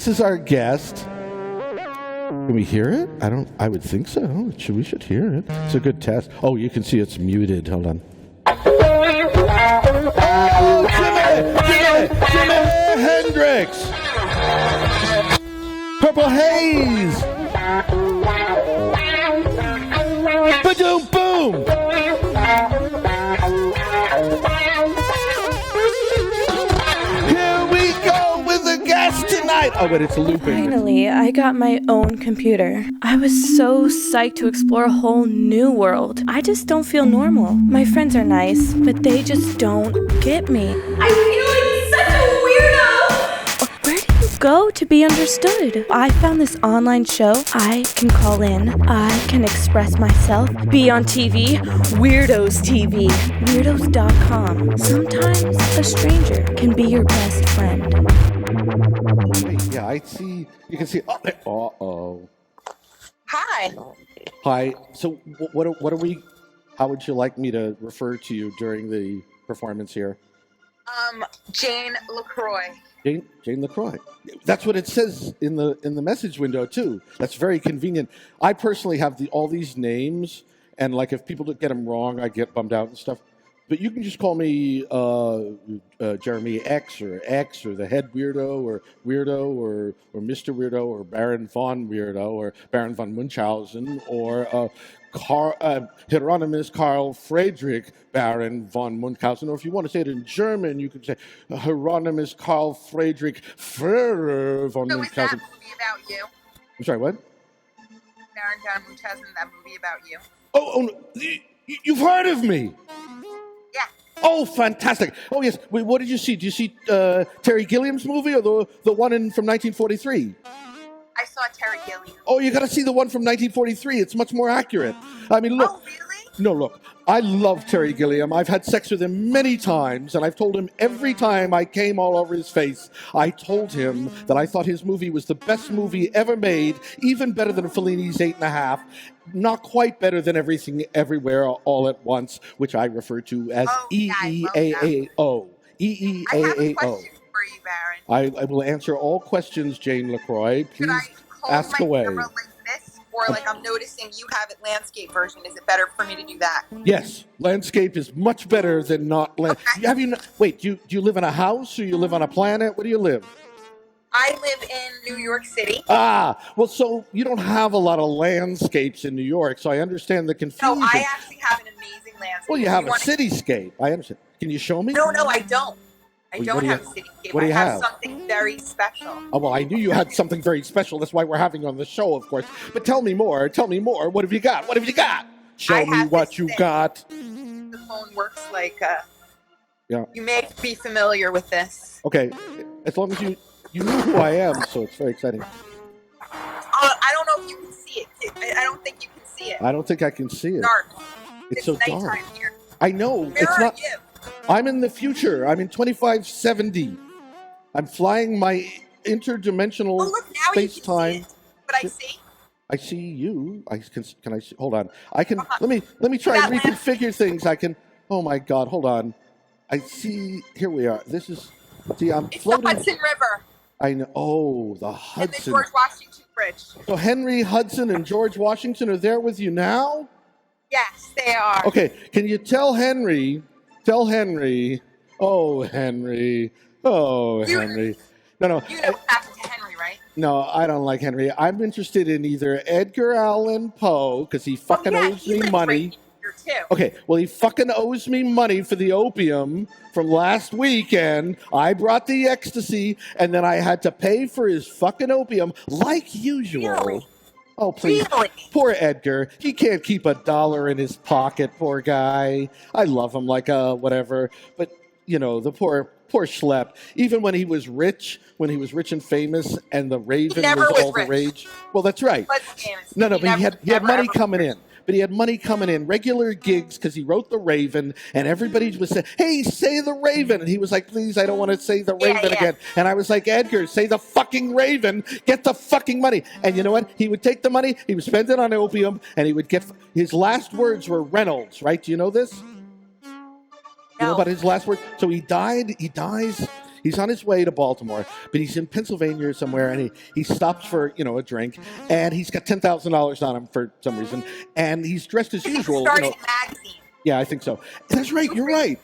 This is our guest. Can we hear it? I would think so. We should hear it. It's a good test. Oh, you can see it's muted. Hold on. Oh, Jimi Hendrix! Purple Haze! Ba-doom boom! Here we go with the guest tonight! Oh, but it's looping. Finally, I got my own computer. I was so psyched to explore a whole new world. I just don't feel normal. My friends are nice, but they just don't get me. I feel like such a weirdo! Where do you go to be understood? I found this online show. I can call in. I can express myself. Be on TV. Weirdos TV. Weirdos.com. Sometimes a stranger can be your best friend. Yeah, I see. You can see. Uh-oh. Hi. Hi. So, what are we? How would you like me to refer to you during the performance here? Jane LeCroy. Jane LeCroy. That's what it says in the message window too. That's very convenient. I personally have all these names, and like if people get them wrong, I get bummed out and stuff. But you can just call me Jeremy X or the head weirdo or Mr. Weirdo or Baron von Weirdo or Baron von Munchausen or Hieronymus Karl Friedrich Baron von Munchausen. Or if you want to say it in German, you could say Hieronymus Karl Friedrich Führer von Munchausen. So is that movie about you? I'm sorry, what? Baron von Munchausen, that movie about you? Oh no. You've heard of me? Yeah. Oh, fantastic. Oh, yes. Wait, what did you see? Did you see Terry Gilliam's movie or the one from 1943? I saw Terry Gilliam. Oh, you got to see the one from 1943. It's much more accurate. I mean, look. Oh, really? No, look. I love Terry Gilliam. I've had sex with him many times, and I've told him every time I came all over his face, I told him that I thought his movie was the best movie ever made, even better than Fellini's 8.5, not quite better than Everything Everywhere All at Once, which I refer to as EEAAO. EEAAO. I have a question for you, Baron. I will answer all questions, Jane LeCroy. Should I Please hold ask my away. camera like this? Or like I'm noticing you have it landscape version. Is it better for me to do that? Yes, landscape is much better than not. Okay. Wait, do you live in a house or you live on a planet? Where do you live? I live in New York City. Ah, well, so you don't have a lot of landscapes in New York, so I understand the confusion. No, I actually have an amazing landscape. Well, you have a cityscape. I understand. Can you show me? No, I don't. I What don't do you- have a cityscape. what do I you have have? something very special. Oh, well, I knew you had something very special. That's why we're having you on the show, of course. But tell me more. Tell me more. What have you got? What have you got? Show I me have what this you thing. got. The phone works like Yeah. You may be familiar with this. Okay, as long as you knew who I am, so it's very exciting. I don't know if you can see it. I don't think you can see it. I don't think I can see it. Dark. It's so nighttime dark. here. I know. Where It's are not. you? I'm in the future. I'm in 2570. I'm flying my interdimensional Oh, look, now you can space-time. see it. But I see. I see you. Can I see? Hold on. I can. Uh-huh. Let me try and That lamp. reconfigure things. I can. Oh my God! Hold on. I see. Here we are. This is. See, I'm It's floating. the Hudson River I know. Oh, the and the Hudson. George Washington Bridge. So Henry Hudson and George Washington are there with you now? Yes, they are. Okay. Can you tell Henry? Tell Henry. Oh, Henry. Oh, You- Henry. No. You know what happened to Henry, right? No, I don't like Henry. I'm interested in either Edgar Allan Poe, because he fucking owes he me lives money. right here too. Okay, well, he fucking owes me money for the opium from last weekend. I brought the ecstasy, and then I had to pay for his fucking opium, like usual. Really? Oh, please. Really? Poor Edgar. He can't keep $1 in his pocket, poor guy. I love him like whatever. But, you know, the poor schlep. Even when he was rich and famous, and the Raven never was was all the rich. rage. Well, that's right. Let's be honest. No, but he had never, money ever- coming in. But he had money coming in, regular gigs, because he wrote The Raven, and everybody was saying, hey, say The Raven. And he was like, please, I don't want to say The Yeah, Raven yeah. again. And I was like, Edgar, say the fucking Raven. Get the fucking money. And you know what? He would take the money, he would spend it on opium, and he would get, his last words were Reynolds, right? Do you know this? You know No. about his last words? So he dies He's on his way to Baltimore, but he's in Pennsylvania somewhere, and he stops for a drink, and he's got $10,000 on him for some reason, and he's dressed as usual. Starting a magazine. Yeah, I think so. That's right. You're right.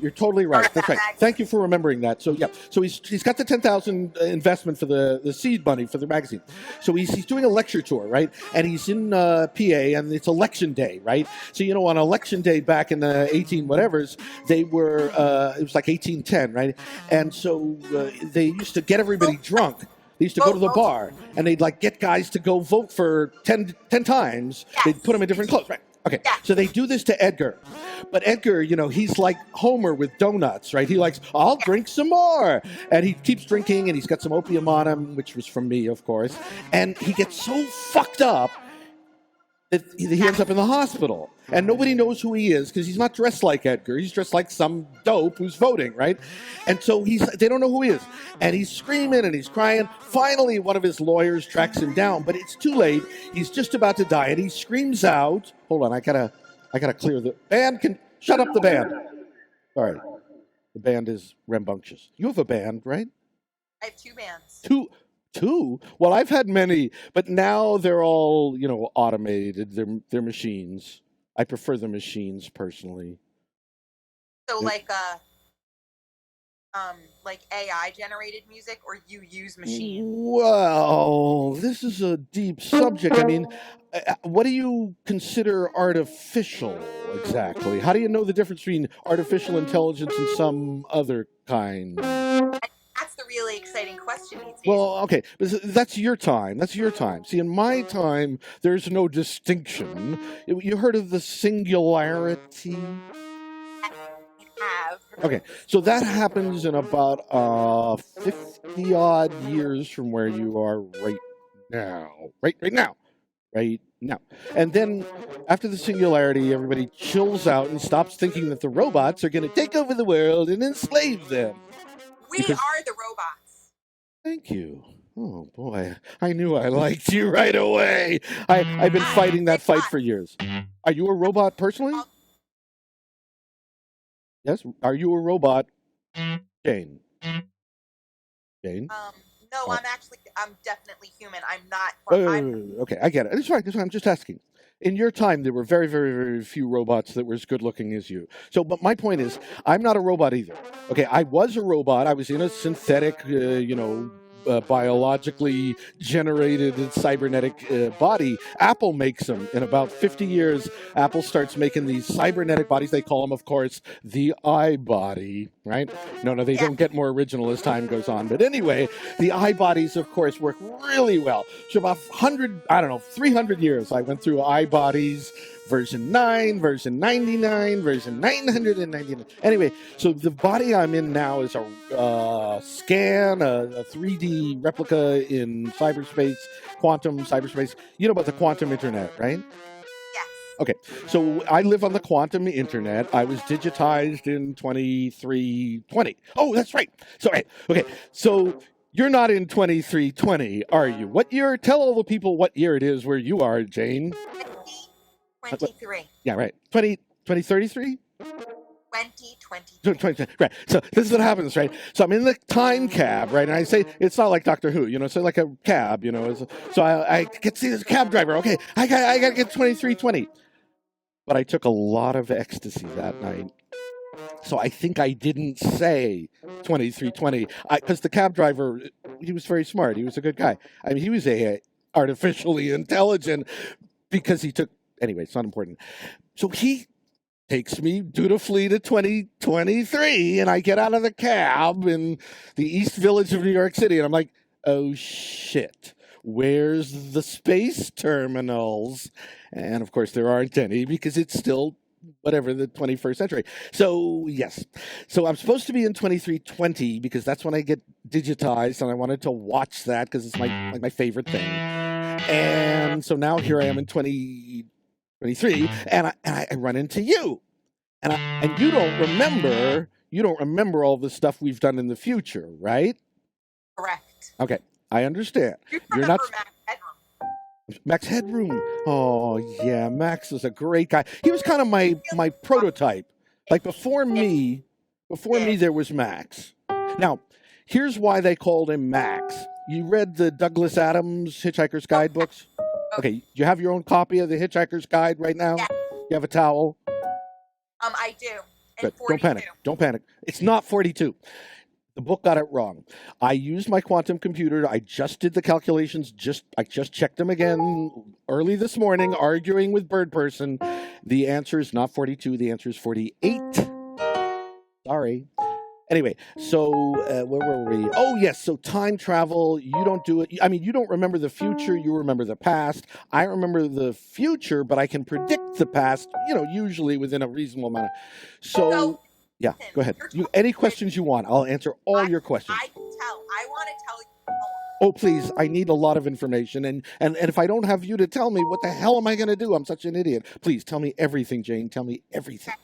You're totally right. That's right. Thank you for remembering that. So so he's got the 10,000 investment for the seed money for the magazine. So he's doing a lecture tour, right? And he's in PA, and it's election day, right? So on election day back in the 18 whatevers, they were it was like 1810, right? And so they used to get everybody drunk. They used to go to the bar, and they'd get guys to go vote for 10 times. Yes. They'd put them in different clothes, right? Okay, so they do this to Edgar. But Edgar, he's like Homer with donuts, right? He likes, I'll drink some more. And he keeps drinking, and he's got some opium on him, which was from me, of course. And he gets so fucked up that he ends up in the hospital. And nobody knows who he is because he's not dressed like Edgar. He's dressed like some dope who's voting, right? And so they don't know who he is. And he's screaming and he's crying. Finally, one of his lawyers tracks him down, but it's too late. He's just about to die, and he screams out, hold on, I gotta clear the band. Shut up the band. All right. The band is rambunctious. You have a band, right? I have 2 bands. Two? Well, I've had many, but now they're all, automated. They're machines. I prefer the machines personally. So like AI generated music, or you use machines? Well, this is a deep subject. I mean, what do you consider artificial exactly? How do you know the difference between artificial intelligence and some other kind? That's the really exciting question. Well, okay, that's your time. That's your time. See, in my time, there's no distinction. You heard of the singularity? Okay, so that happens in about 50-odd years from where you are right now. Right now. And then after the singularity, everybody chills out and stops thinking that the robots are going to take over the world and enslave them. We are the robots. Thank you. Oh, boy. I knew I liked you right away. I've been fighting that fight for years. Are you a robot personally? Yes? Are you a robot, Jane? Jane? No, I'm definitely human. I'm not. Okay, I get it. That's right. I'm just asking. In your time, there were very, very, very few robots that were as good looking as you. So, but my point is, I'm not a robot either. Okay, I was a robot. I was in a synthetic, biologically generated cybernetic body. Apple makes them. In about 50 years, Apple starts making these cybernetic bodies. They call them, of course, the iBody, right? No, they don't get more original as time goes on. But anyway, the iBodies, of course, work really well. So about 300 years, I went through iBodies, version 9, version 99, version 999. Anyway, so the body I'm in now is a scan, a 3D replica in cyberspace, quantum cyberspace. You know about the quantum internet, right? Yes. Okay, so I live on the quantum internet. I was digitized in 2320. Oh, that's right. Okay, so you're not in 2320, are you? What year? Tell all the people what year it is where you are, Jane. 2023. Yeah, right. 2033? 2020. Right. So this is what happens, right? So I'm in the time cab, right? And I say, it's not like Doctor Who, so like a cab, So I get to see this cab driver. Okay, I got to get 2320. But I took a lot of ecstasy that night. So I think I didn't say 2320. Because the cab driver, he was very smart. He was a good guy. I mean, he was artificially intelligent because he took... Anyway, it's not important. So he takes me dutifully to 2023, and I get out of the cab in the East Village of New York City, and I'm like, oh, shit. Where's the space terminals? And, of course, there aren't any because it's still, the 21st century. So, yes. So I'm supposed to be in 2320 because that's when I get digitized, and I wanted to watch that because it's my favorite thing. And so now here I am in 2023, and I run into you, and you don't remember all the stuff we've done in the future, right? Correct. Okay, I understand. You're not Max Headroom. Oh yeah, Max was a great guy. He was kind of my prototype. Like before me there was Max. Now, here's why they called him Max. You read the Douglas Adams Hitchhiker's Guide books? Okay, you have your own copy of the Hitchhiker's Guide right now? Yeah. You have a towel? I do. And Good. Don't panic. Don't panic. It's not 42. The book got it wrong. I used my quantum computer. I just did the calculations. I just checked them again early this morning, arguing with Bird Person. The answer is not 42. The answer is 48. Sorry. Anyway, so where were we? Oh, yes. So time travel, you don't do it. I mean, you don't remember the future. You remember the past. I remember the future, but I can predict the past, usually within a reasonable amount of. So yeah, go ahead. Any questions you want, I'll answer all your questions. I want to tell you. Oh, please. I need a lot of information. And if I don't have you to tell me, what the hell am I going to do? I'm such an idiot. Please tell me everything, Jane. Tell me everything.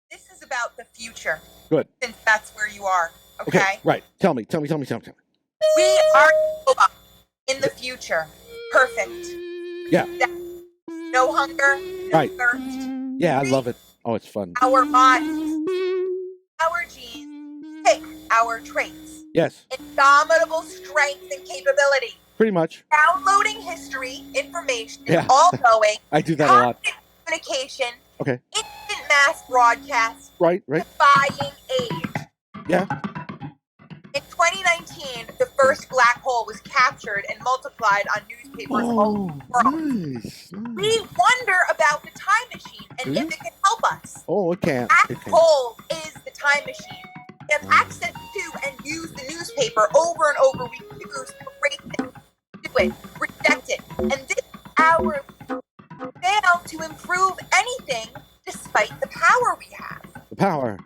This is about the future. Good. Since that's where you are. Okay? Right. Tell me. We are robots in the future. Perfect. Yeah. No hunger. No thirst. Yeah, I love it. Oh, it's fun. Our bodies, our genes, pick our traits. Yes. Indomitable strength and capability. Pretty much. Downloading history, information, Yeah. all knowing. I do that a lot. Communication. Okay. Instant mass broadcast. Right. Defying age. Yeah. In 2019, the first black hole was captured and multiplied on newspapers all over the world. Nice. We wonder about the time machine and if it can help us. Oh, it can't. Black hole is the time machine. We have access to and use the newspaper over and over. We choose to erase it, do it, reject it. And this hour fail to improve anything despite the power we have. The power.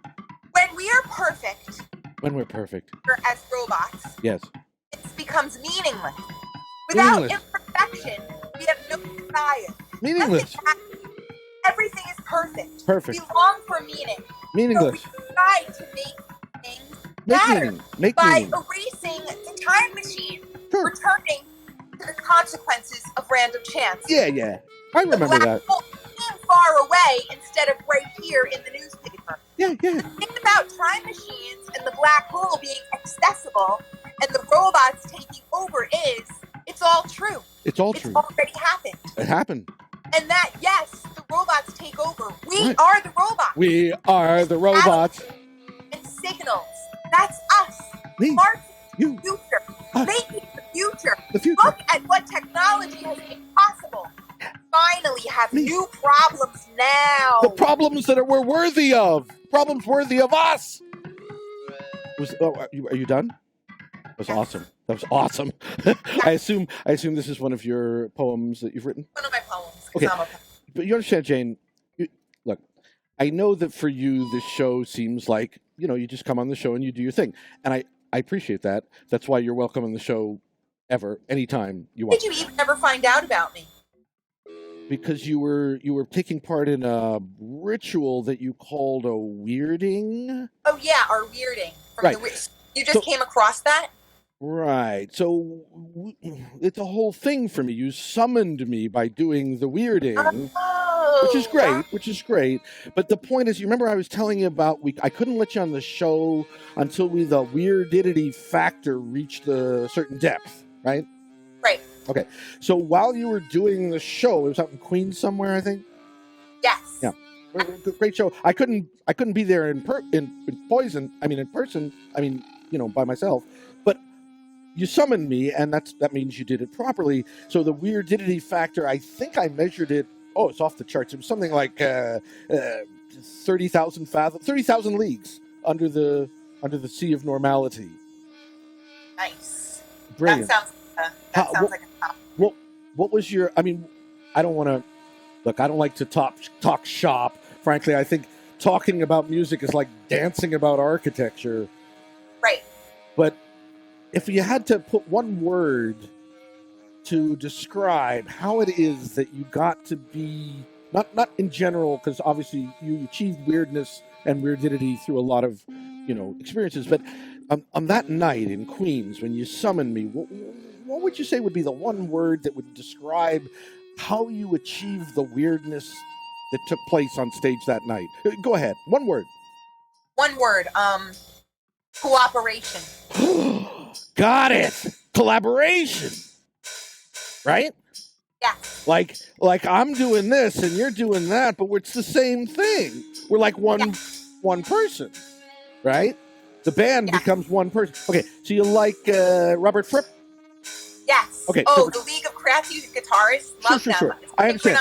When we are perfect, When we're perfect. as robots, Yes. it becomes meaningless. Without Meaningless. imperfection, we have no desire. Meaningless. Everything is perfect. Perfect. We long for meaning. Meaningless. So we try to make things Make better meaning. Make by meaning. erasing the time machine, Sure. returning to the consequences of random chance. Yeah. I remember the black that. hole came far away instead of right here in the newspaper. Yeah. The thing about time machines and the black hole being accessible and the robots taking over is, it's all true. It's all It's true. already happened. It happened. And that, yes, the robots take over. We Right. are the robots. We are the robots. And signals. That's us. Me. Marking You. the future. Us. Making the future. The future. Look at what technology has made possible. Finally have Me. new problems now. The problems that we're worthy of. Problems worthy of us. Are you done? That was awesome. That was awesome. I assume this is one of your poems that you've written. One of my poems. 'Cause Okay. I'm a poet. But you understand, Jane, look, I know that for you, this show seems like, you just come on the show and you do your thing. And I appreciate that. That's why you're welcome on the show ever, anytime you want. Did you even ever find out about me? Because you were taking part in a ritual that you called a weirding. Oh, yeah, our weirding. Right. You just came across that? Right. So it's a whole thing for me. You summoned me by doing the weirding. Oh. Which is great. But the point is, you remember I was telling you about I couldn't let you on the show until the weirdidity factor reached a certain depth, right? Right. Okay. So while you were doing the show, it was out in Queens somewhere, I think. Yes. Yeah. Great show. I couldn't be there in person. By myself. But you summoned me, and that means you did it properly. So the weirdidity factor, I think I measured it. Oh, it's off the charts. It was something like 30,000 fathoms, 30,000 leagues under the sea of normality. Nice. Brilliant. That sounds like a top. What was your? I mean, I don't want to. Look, I don't like to talk shop. Frankly, I think talking about music is like dancing about architecture. Right. But if you had to put one word to describe how it is that you got to be, not in general, because obviously you achieved weirdness and weirdidity through a lot of, experiences, but on that night in Queens, when you summoned me, what would you say would be the one word that would describe how you achieved the weirdness that took place on stage that night? Go ahead. One word. One word. Cooperation. Got it. Collaboration. Right? Yeah. Like I'm doing this and you're doing that, but it's the same thing. We're like one person, right? The band becomes one person. Okay, so you like Robert Fripp? Yes. Okay. Oh, so the League of Craft Guitarists. Love them. Sure. I understand.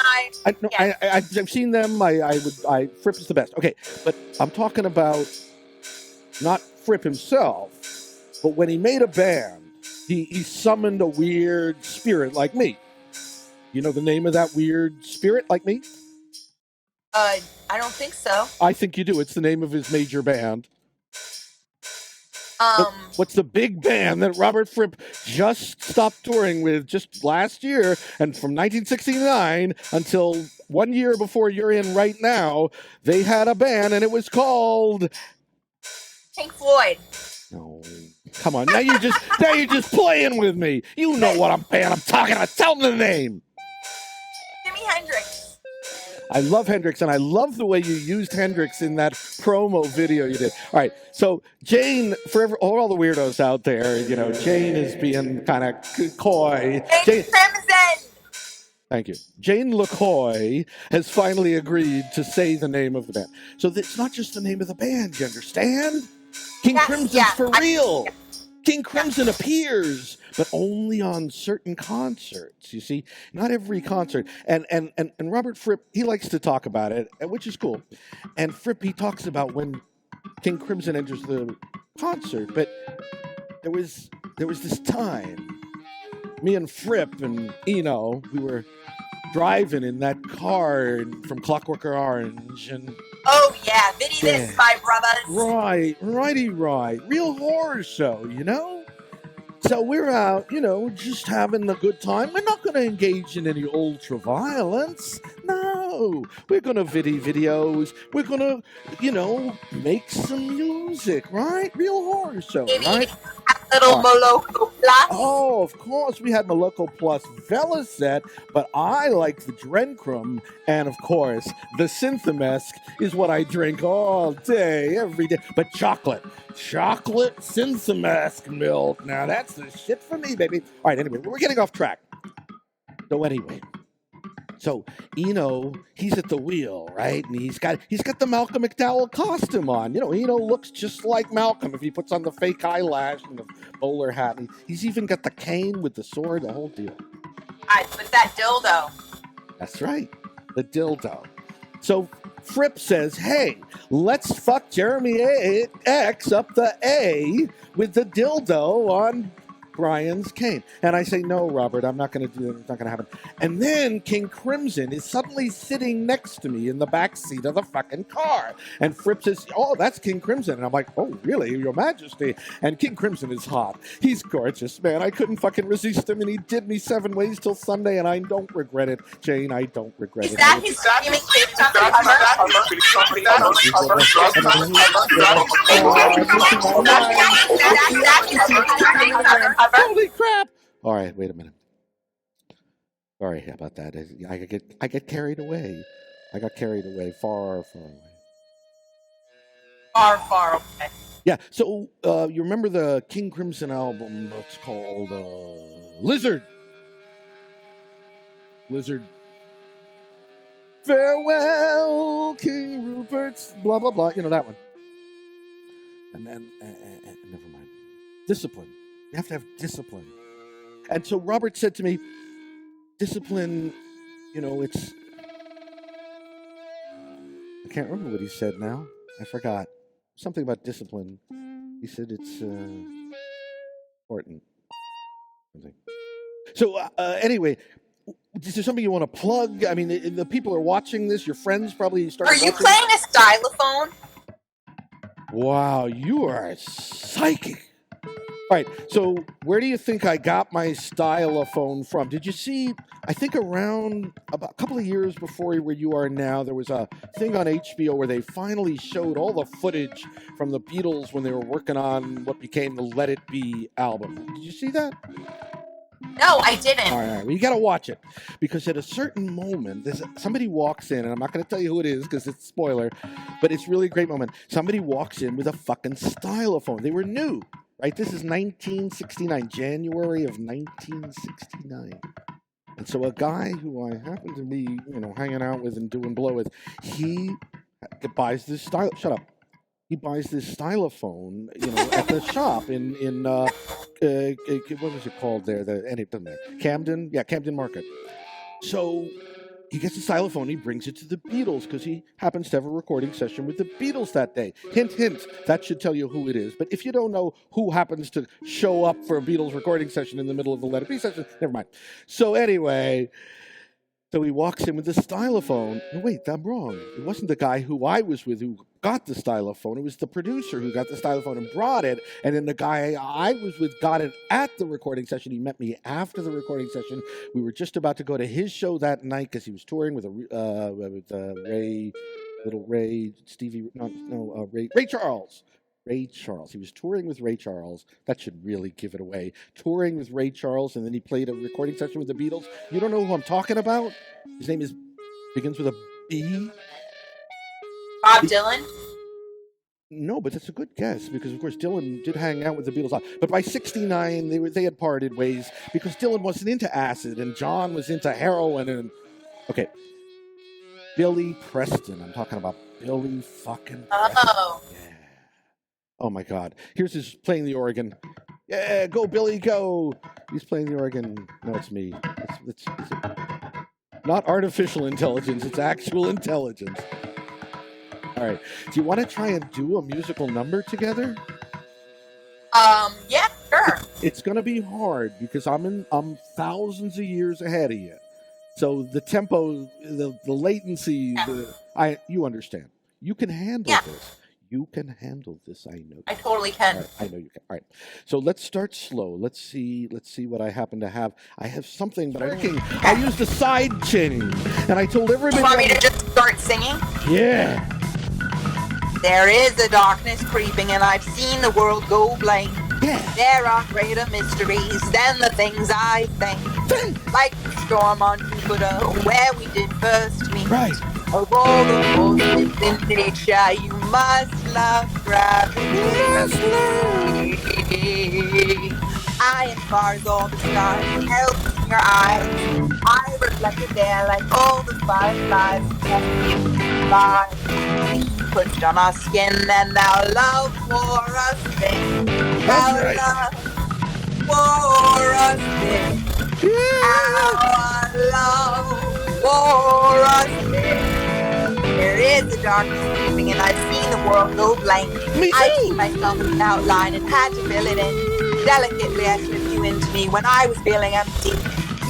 Yeah. I've seen them. Fripp is the best. Okay, but I'm talking about not Fripp himself, but when he made a band, he summoned a weird spirit like me. You know the name of that weird spirit like me? I don't think so. I think you do. It's the name of his major band. What's the big band that Robert Fripp just stopped touring with just last year, and from 1969 until 1 year before you're in right now, they had a band and it was called Pink Floyd. No, come on. Now you're just playing with me. You know what band I'm talking about. Tell them the name. Jimi Hendrix. I love Hendrix, and I love the way you used Hendrix in that promo video you did. All right, so Jane, for all the weirdos out there, Jane is being kind of coy. Jane Crimson. Thank you. Jane LeCroy has finally agreed to say the name of the band. So it's not just the name of the band, you understand? King Crimson's for real. King Crimson appears, but only on certain concerts. You see, not every concert. And Robert Fripp, he likes to talk about it, which is cool. And Fripp, he talks about when King Crimson enters the concert. But there was this time, me and Fripp and Eno, we were driving in that car from Clockwork Orange, and oh yeah, Vinny this, my brothers. Right. Real horror show, So we're out, just having a good time. We're not going to engage in any ultra violence. No, we're going to videos. We're going to, make some music, right? Real horror show, right? A little Moloko Plus. Oh, of course, we had Moloko Plus Velocet, but I like the Drencrum, and of course, the Synthamesk is what I drink all day, every day. But chocolate Synthamesk milk. Now that's the shit for me, baby. All right, anyway, we're getting off track. So Eno, he's at the wheel, right? And he's got the Malcolm McDowell costume on. Eno looks just like Malcolm if he puts on the fake eyelash and the bowler hat. And he's even got the cane with the sword, the whole deal. With that dildo. That's right, the dildo. So Fripp says, hey, let's fuck Jeremy X up the A with the dildo on Brian's cane. And I say, no, Robert, I'm not going to do it. It's not going to happen. And then King Crimson is suddenly sitting next to me in the back seat of the fucking car. And Fripp says, oh, that's King Crimson. And I'm like, oh, really, Your Majesty? And King Crimson is hot. He's gorgeous, man. I couldn't fucking resist him, and he did me 7 ways till Sunday, and I don't regret it. Jane, I don't regret it. Is that his streaming Holy crap! All right, wait a minute. Sorry about that. I get carried away. I got carried away, far, far away. Far away. Yeah. So you remember the King Crimson album? It's called Lizard. Farewell, King Rupert's. Blah blah blah. You know that one. And then never mind. Discipline. You have to have discipline. And so Robert said to me, discipline, it's... I can't remember what he said now. I forgot. Something about discipline. He said it's important. Something. So anyway, is there something you want to plug? I mean, the people are watching this. Your friends probably started watching. Are you playing a stylophone? Wow, you are psychic. All right, so where do you think I got my stylophone from? Did you see, I think around about a couple of years before where you are now, there was a thing on HBO where they finally showed all the footage from the Beatles when they were working on what became the Let It Be album. Did you see that? No, I didn't. All right. Well, you got to watch it because at a certain moment, somebody walks in, and I'm not going to tell you who it is because it's a spoiler, but it's really a great moment. Somebody walks in with a fucking stylophone. They were new, right? This is 1969, January of 1969. And so a guy who I happen to be, hanging out with and doing blow with, he buys this Shut up. He buys this stylophone, at the shop in what was it called there? It doesn't matter. Camden? Yeah, Camden Market. So he gets a stylophone. He brings it to the Beatles because he happens to have a recording session with the Beatles that day. Hint, hint. That should tell you who it is. But if you don't know who happens to show up for a Beatles recording session in the middle of the Let It Be session, never mind. So anyway... So he walks in with the stylophone. No, wait, I'm wrong. It wasn't the guy who I was with who got the stylophone. It was the producer who got the stylophone and brought it. And then the guy I was with got it at the recording session. He met me after the recording session. We were just about to go to his show that night because he was touring with Ray Charles. Ray Charles. He was touring with Ray Charles. That should really give it away. Touring with Ray Charles, and then he played a recording session with the Beatles. You don't know who I'm talking about? His name begins with a B. Bob Dylan? No, but that's a good guess because, of course, Dylan did hang out with the Beatles a lot. But by '69, they had parted ways because Dylan wasn't into acid and John was into heroin. Okay, Billy Preston. I'm talking about Billy fucking Preston. Oh. Yeah. Oh my God! Here's his playing the organ. Yeah, go Billy, go! He's playing the organ. No, it's me. It's not artificial intelligence. It's actual intelligence. All right. Do you want to try and do a musical number together? Yeah, sure. It's gonna be hard because I'm thousands of years ahead of you. So the tempo, the latency, you understand. You can handle this. You can handle this, I know. I totally can. Right, I know you can. All right. So let's start slow. Let's see what I happen to have. I have something, but I used a side chain, and I told everybody. You want me to just start singing? Yeah. There is a darkness creeping, and I've seen the world go blank. Yeah. There are greater mysteries than the things I think. Like the storm on Jupiter, where we did first meet. Right. Of all the forces in nature, you must love gravity. I am far as all the stars held in your eyes. I reflected there like all the fireflies. Pushed on our skin, and our love for us thing. Our love for us thing. Our love for us thing. There is a darkness creeping, and I've seen the world go blank. I see myself in an outline and had to fill it in. Delicately, I slipped you into me when I was feeling empty.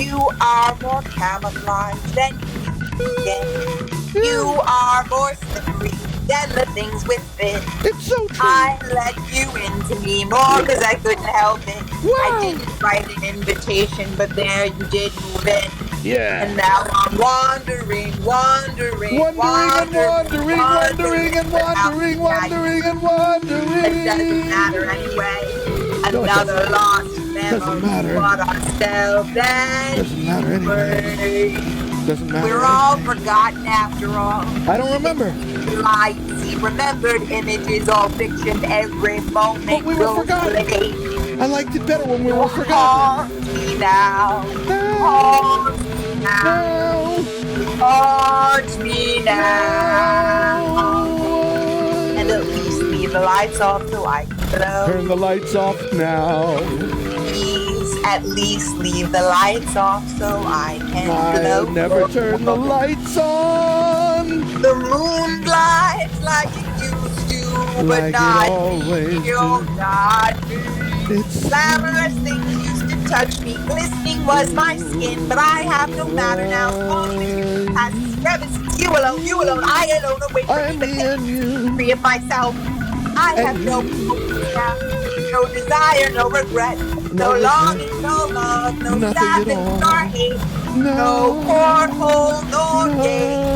You are more camouflaged than you think. You are more slippery than the things within. It's so true. I let you into me more because I couldn't help it. Wow. I didn't write an invitation, but there you did move in. Yeah. And now I'm wandering. It doesn't matter anyway. Another lost memory. But ourselves anyway. Doesn't matter. We're all forgotten after all. I don't remember. I see remembered images, all fiction, every moment. But we were forgotten. I liked it better when we were forgotten. Haunt me now. Haunt me now. Haunt me now. And at least leave the lights off so I can glow. Turn the lights off now. Please, at least leave the lights off so I can glow. I'll never turn the lights on. The moon glides like it used to, but Like not it always me, oh, do. not me. It's Glamorous things used to touch me, glistening was my skin, but I have no matter now. As crevices, you alone, I alone await for I'm me, in you. free of myself. I have no hope now, no desire, no regret, no longing, no love, no Nothing at sadness, all. nor hate, no cornhole, no gate.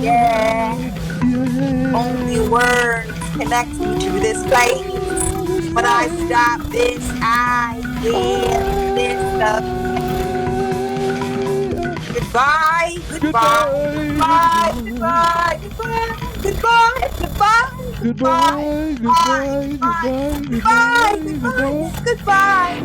Yeah. Only words connect me to this place. But I stopped this idea. This stuff. Goodbye, goodbye, goodbye, goodbye, goodbye, goodbye, goodbye, goodbye, goodbye, goodbye, goodbye, goodbye, goodbye,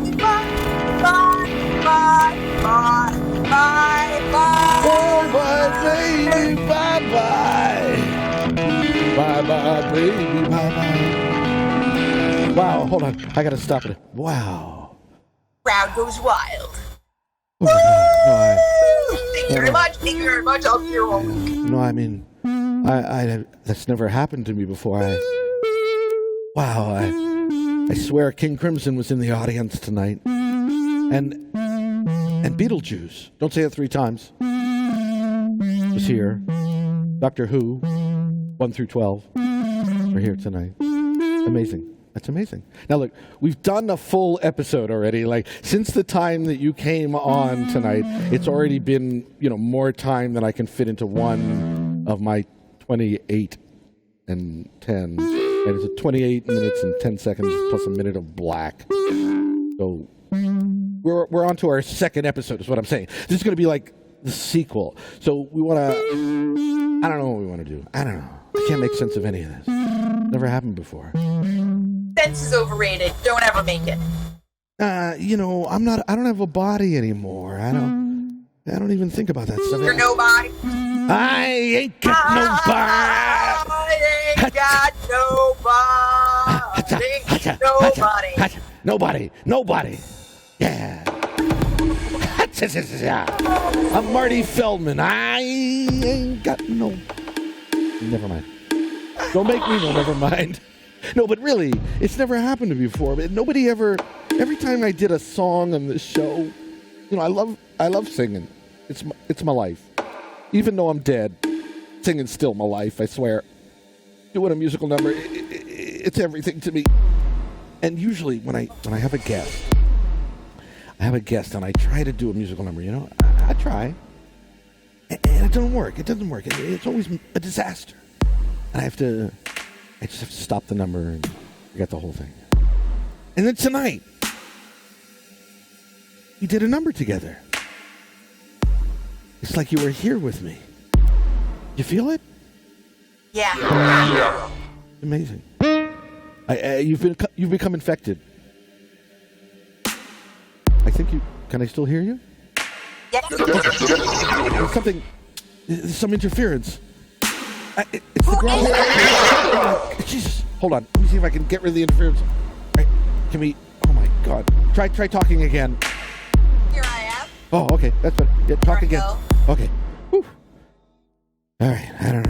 goodbye, goodbye, Bye-bye, baby, bye-bye. Bye-bye, baby, bye-bye. Wow, hold on. I gotta stop it. Wow. Crowd goes wild. Oh, no, Thank you very much. Thank you very much. I'll be here all week. no, I mean, I that's never happened to me before. I swear King Crimson was in the audience tonight. And Beetlejuice, don't say it 3 times, was here. Doctor Who, 1 through 12, are here tonight. Amazing. That's amazing. Now look, we've done a full episode already. Like, since the time that you came on tonight, it's already been, more time than I can fit into one of my 28 and 10. And it's 28 minutes and 10 seconds plus a minute of black. So we're on to our second episode is what I'm saying. This is going to be like the sequel. So we want to, I don't know what we want to do. I don't know. I can't make sense of any of this. Never happened before. Sense is overrated. Don't ever make it. I don't have a body anymore. I don't even think about that stuff. You're nobody. I ain't got nobody. I ain't got nobody. Nobody. Yeah. I'm Marty Feldman. I ain't got no. Never mind. Don't make me know. Never mind. No, but really, it's never happened to me before. But nobody ever. Every time I did a song on this show, I love singing. It's my life. Even though I'm dead, singing's still my life. I swear. Doing a musical number, it's everything to me. And usually, when I have a guest, and I try to do a musical number. I try, and it doesn't work. It's always a disaster. And I just have to stop the number and forget the whole thing. And then tonight, we did a number together. It's like you were here with me. You feel it? Yeah. Amazing. You've become infected. I think you. Can I still hear you? Yes. There's some interference. It's the ground. Jesus. Hold on. Let me see if I can get rid of the interference. All right. Can we? Oh my God. Try talking again. Here I am. Oh, okay. That's good. Yeah, talk There we again. go. Okay. Whew. All right. I don't know.